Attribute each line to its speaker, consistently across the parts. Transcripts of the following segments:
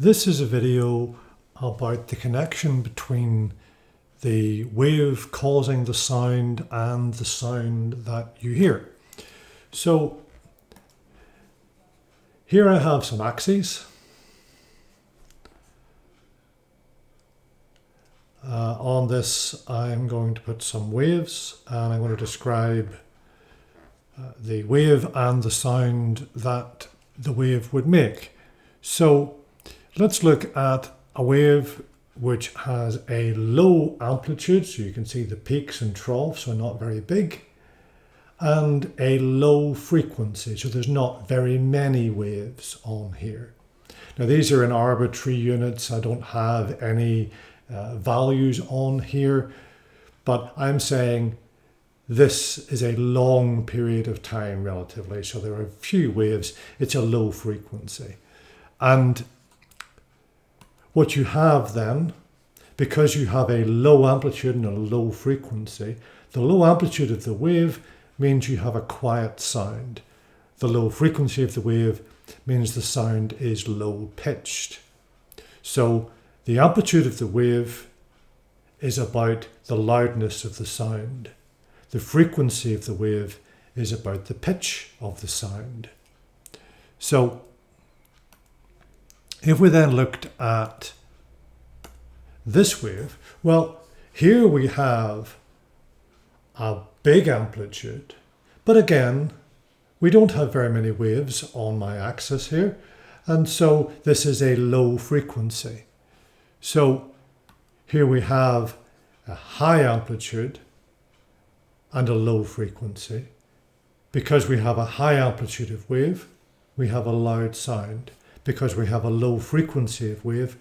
Speaker 1: This is a video about the connection between the wave causing the sound and the sound that you hear. So here I have some axes. On this I'm going to put some waves, and I'm going to describe the wave and the sound that the wave would make. So let's look at a wave which has a low amplitude, so you can see the peaks and troughs are not very big, and a low frequency, so there's not very many waves on here. Now these are in arbitrary units. I don't have any values on here, but I'm saying this is a long period of time relatively, so there are a few waves. It's a low frequency. And what you have then, because you have a low amplitude and a low frequency, the low amplitude of the wave means you have a quiet sound. The low frequency of the wave means the sound is low pitched. So the amplitude of the wave is about the loudness of the sound. The frequency of the wave is about the pitch of the sound. So if we then looked at this wave, well, here we have a big amplitude, but again, we don't have very many waves on my axis here, and so this is a low frequency. So here we have a high amplitude and a low frequency. Because we have a high amplitude of wave, we have a loud sound. Because we have a low frequency of wave,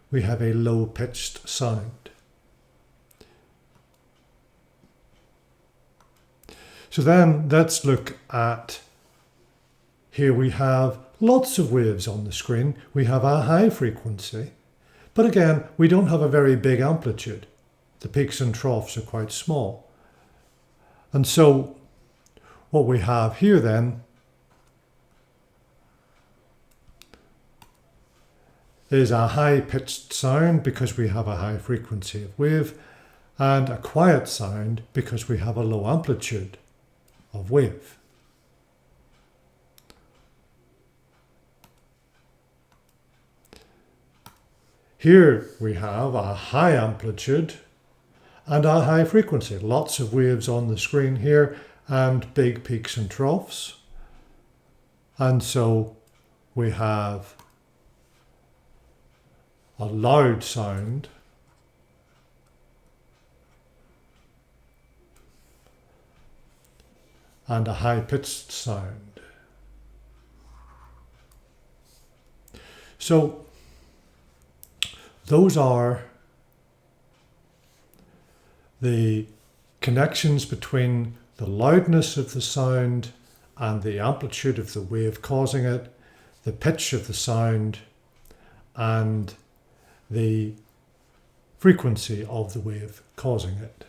Speaker 1: we have a low pitched sound. So then let's look at, here we have lots of waves on the screen. We have a high frequency, but again, we don't have a very big amplitude. The peaks and troughs are quite small. And so what we have here then is a high-pitched sound because we have a high frequency of wave, and a quiet sound because we have a low amplitude of wave. Here we have a high amplitude and a high frequency. Lots of waves on the screen here and big peaks and troughs. And so we have a loud sound and a high-pitched sound. So those are the connections between the loudness of the sound and the amplitude of the wave causing it, the pitch of the sound, and the frequency of the wave causing it.